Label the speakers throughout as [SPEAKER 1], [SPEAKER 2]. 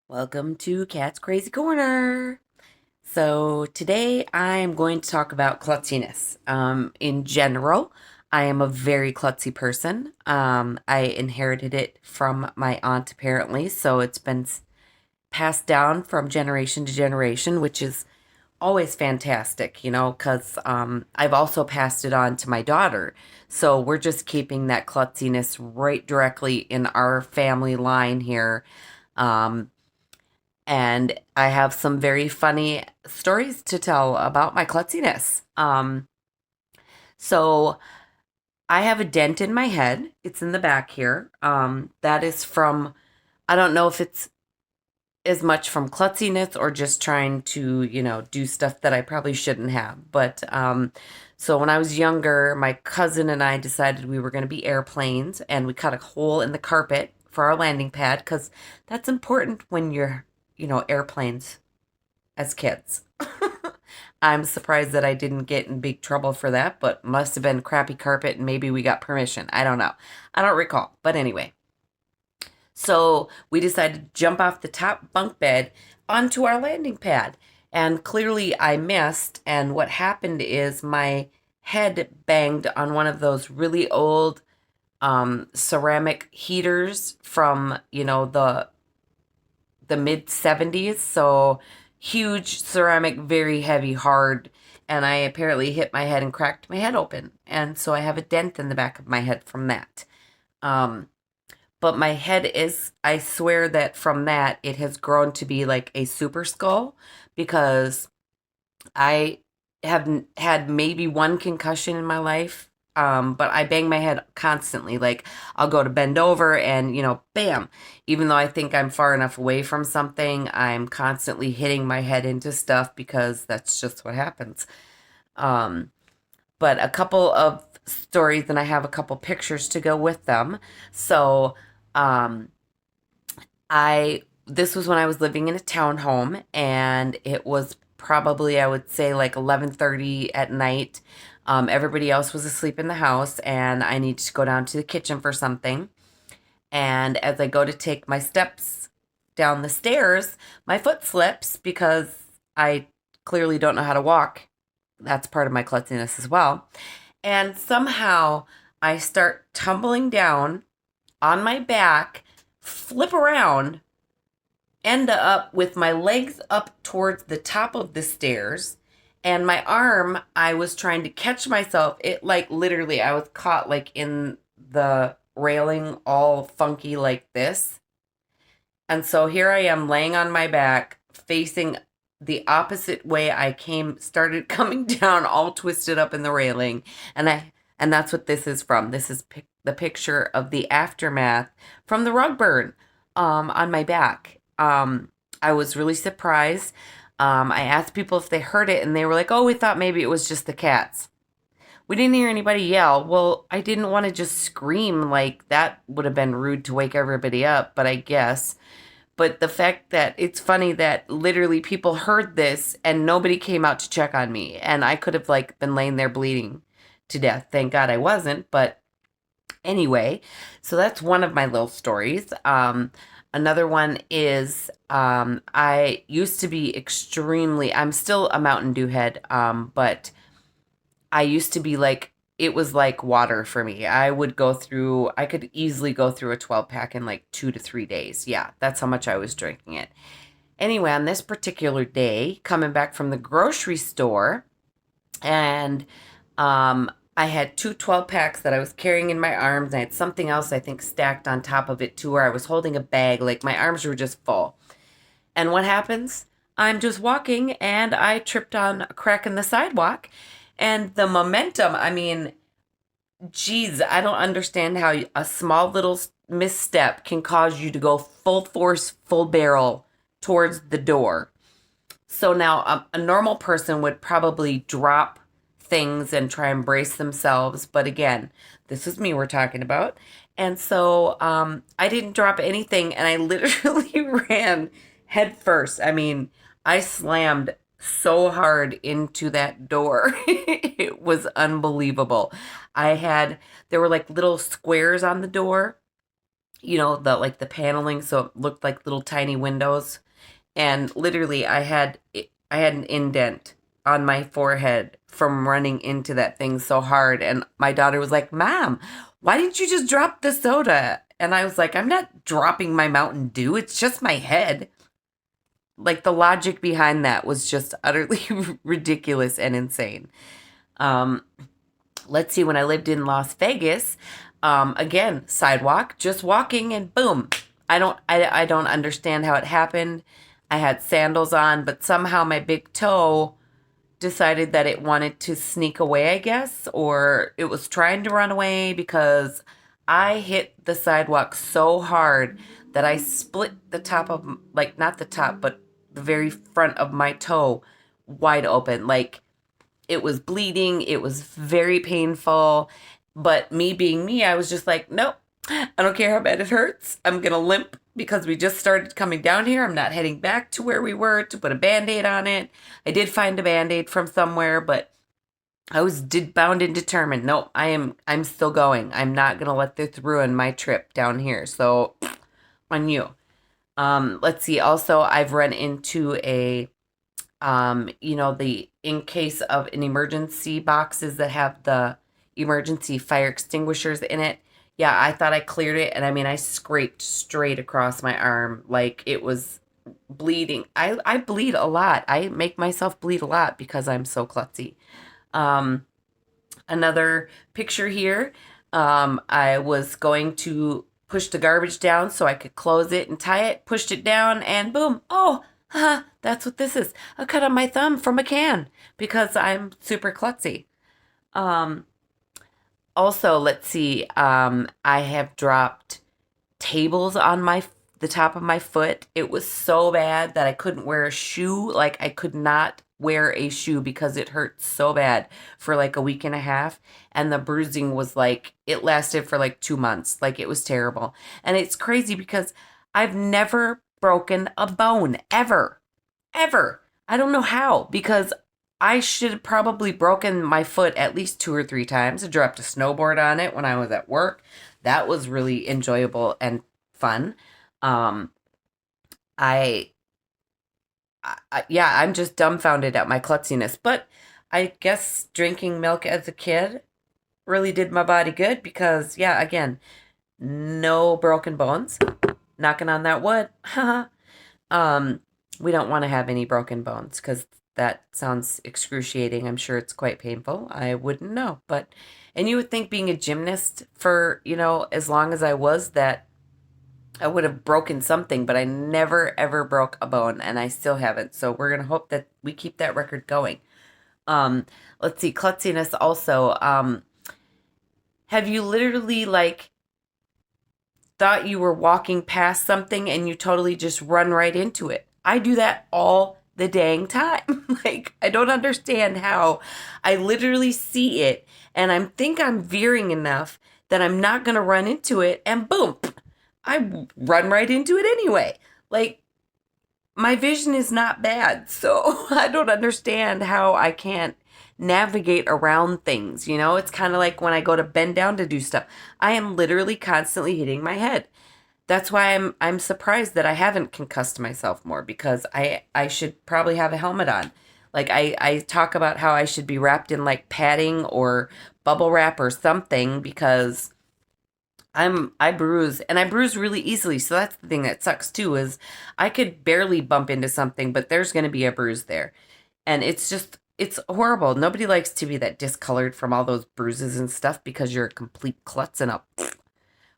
[SPEAKER 1] Welcome to Cat's Crazy Corner. So, today I'm going to talk about klutziness. In general, I am a very klutzy person. I inherited it from my aunt, apparently, so it's been passed down from generation to generation, which is always fantastic, because I've also passed it on to my daughter. So, we're just keeping that klutziness right directly in our family line here. Um, and I have some very funny stories to tell about my klutziness. So I have a dent in my head. It's in the back here. That is from, I don't know if it's as much from klutziness or just trying to, do stuff that I probably shouldn't have. But so when I was younger, my cousin and I decided we were going to be airplanes, and we cut a hole in the carpet for our landing pad because that's important when you're, airplanes as kids. I'm surprised that I didn't get in big trouble for that, but must have been crappy carpet and maybe we got permission. I don't know. I don't recall. But anyway, so we decided to jump off the top bunk bed onto our landing pad. And clearly I missed. And what happened is my head banged on one of those really old ceramic heaters from, the mid 70s. So huge ceramic, very heavy, hard. And I apparently hit my head and cracked my head open. And so I have a dent in the back of my head from that. Um, but my head is, I swear that from that, it has grown to be like a super skull because I have had maybe one concussion in my life. But I bang my head constantly. Like I'll go to bend over and, bam. Even though I think I'm far enough away from something, I'm constantly hitting my head into stuff because that's just what happens. Um, but a couple of stories, and I have a couple pictures to go with them. So, um, I this was when I was living in a townhome, and it was probably, I would say, like 11:30 at night. Everybody else was asleep in the house, and I needed to go down to the kitchen for something. And as I go to take my steps down the stairs, my foot slips because I clearly don't know how to walk. That's part of my klutziness as well. And somehow I start tumbling down on my back, flip around, end up with my legs up towards the top of the stairs, and my arm, I was trying to catch myself. It, like, literally, I was caught like in the railing, all funky like this. And so here I am laying on my back, facing the opposite way I started coming down, all twisted up in the railing. And that's what this is from. This is the picture of the aftermath from the rug burn on my back. I was really surprised. I asked people if they heard it, and they were like, "Oh, we thought maybe it was just the cats." We didn't hear anybody yell. Well, I didn't want to just scream, like that would have been rude to wake everybody up, but I guess. But the fact that it's funny that literally people heard this and nobody came out to check on me, and I could have like been laying there bleeding to death. Thank God I wasn't, but anyway, so that's one of my little stories. Another one is I used to be I'm still a Mountain Dew head, but I used to be like, it was like water for me. I could easily go through a 12 pack in like 2 to 3 days. Yeah, that's how much I was drinking it. Anyway, on this particular day, coming back from the grocery store, and I had two 12 packs that I was carrying in my arms. And I had something else, I think, stacked on top of it too, where I was holding a bag. Like my arms were just full. And what happens? I'm just walking and I tripped on a crack in the sidewalk. And the momentum, I mean, geez, I don't understand how a small little misstep can cause you to go full force, full barrel towards the door. So now a normal person would probably drop things and try and brace themselves. But again, this is me we're talking about. And so I didn't drop anything, and I literally ran head first. I mean, I slammed so hard into that door. It was unbelievable. There were like little squares on the door, the like the paneling, so it looked like little tiny windows. And literally, I had an indent on my forehead from running into that thing so hard. And my daughter was like, "Mom, why didn't you just drop the soda?" And I was like, "I'm not dropping my Mountain Dew. It's just my head." Like the logic behind that was just utterly ridiculous and insane. Um, let's see, when I lived in Las Vegas, again, sidewalk, just walking and boom. I don't understand how it happened. I had sandals on, but somehow my big toe decided that it wanted to sneak away, I guess, or it was trying to run away because I hit the sidewalk so hard that I split the top of, like, not the top, but the very front of my toe wide open. Like, it was bleeding, it was very painful. But me being me, I was just like, nope, I don't care how bad it hurts. I'm going to limp because we just started coming down here. I'm not heading back to where we were to put a band-aid on it. I did find a band-aid from somewhere, but I was bound and determined. Nope, I'm still going. I'm not going to let this ruin my trip down here. So on you. Let's see. Also, I've run into the in case of an emergency boxes that have the emergency fire extinguishers in it. Yeah, I thought I cleared it, and I mean, I scraped straight across my arm like it was bleeding. I bleed a lot. I make myself bleed a lot because I'm so klutzy. Um, Another picture here. I was going to push the garbage down so I could close it and tie it, pushed it down, and boom. Oh, haha, that's what this is. A cut on my thumb from a can because I'm super klutzy. Um, Also, let's see. I have dropped tables on the top of my foot. It was so bad that I couldn't wear a shoe. Like I could not wear a shoe because it hurt so bad for like a week and a half. And the bruising was like it lasted for like 2 months. Like it was terrible. And it's crazy because I've never broken a bone ever. Ever. I don't know how because I should have probably broken my foot at least 2 or 3 times. I dropped a snowboard on it when I was at work. That was really enjoyable and fun. Um, I, yeah, I'm just dumbfounded at my klutziness. But I guess drinking milk as a kid really did my body good because, yeah, again, no broken bones. Knocking on that wood. um, we don't want to have any broken bones because that sounds excruciating. I'm sure it's quite painful. I wouldn't know. And you would think being a gymnast for, as long as I was, that I would have broken something, but I never ever broke a bone and I still haven't. So we're gonna hope that we keep that record going. Um, let's see, klutziness also. Have you literally like thought you were walking past something and you totally just run right into it? I do that all the dang time. Like I don't understand how I literally see it and I'm veering enough that I'm not gonna run into it and boom, I run right into it anyway. Like, my vision is not bad, so I don't understand how I can't navigate around things. It's kind of like when I go to bend down to do stuff. I am literally constantly hitting my head. That's why I'm surprised that I haven't concussed myself more because I should probably have a helmet on. Like I talk about how I should be wrapped in like padding or bubble wrap or something because I bruise and I bruise really easily. So that's the thing that sucks too is I could barely bump into something, but there's going to be a bruise there. And it's horrible. Nobody likes to be that discolored from all those bruises and stuff because you're a complete klutz and a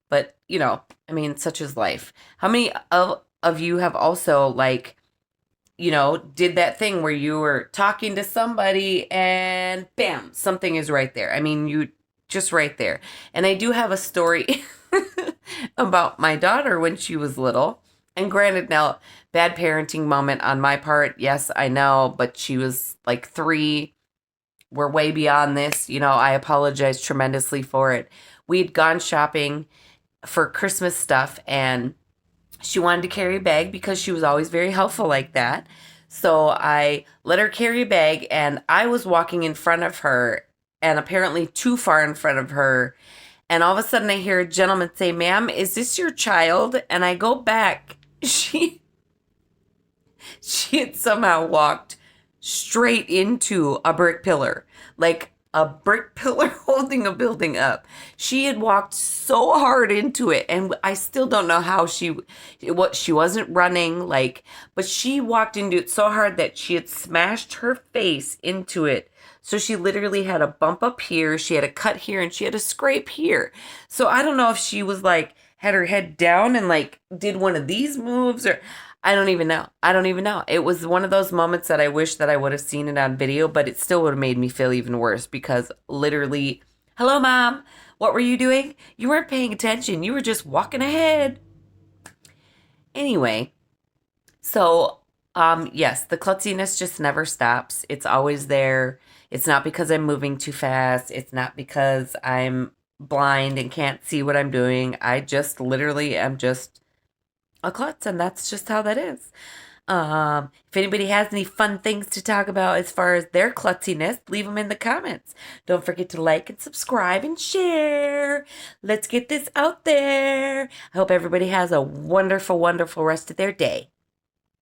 [SPEAKER 1] but, I mean, such is life. How many of you have also like, did that thing where you were talking to somebody and bam, something is right there. I mean, you just right there. And I do have a story about my daughter when she was little. And granted, now, bad parenting moment on my part. Yes, I know, but she was like 3. We're way beyond this. I apologize tremendously for it. We had gone shopping for Christmas stuff and she wanted to carry a bag because she was always very helpful like that. So I let her carry a bag and I was walking in front of her and apparently too far in front of her. And all of a sudden I hear a gentleman say, "Ma'am, is this your child?" And I go back. She had somehow walked straight into a brick pillar, like a brick pillar holding a building up. She had walked so hard into it, and I still don't know how she wasn't running, like, but she walked into it so hard that she had smashed her face into it. So she literally had a bump up here, she had a cut here, and she had a scrape here. So I don't know if she was like had her head down and like did one of these moves, or I don't even know. I don't even know. It was one of those moments that I wish that I would have seen it on video, but it still would have made me feel even worse because literally, "Hello, mom. What were you doing? You weren't paying attention. You were just walking ahead." Anyway, so yes, the klutziness just never stops. It's always there. It's not because I'm moving too fast. It's not because I'm blind and can't see what I'm doing. I just literally am just a klutz, and that's just how that is. If anybody has any fun things to talk about as far as their klutziness, leave them in the comments. Don't forget to like and subscribe and share. Let's get this out there. I hope everybody has a wonderful, wonderful rest of their day.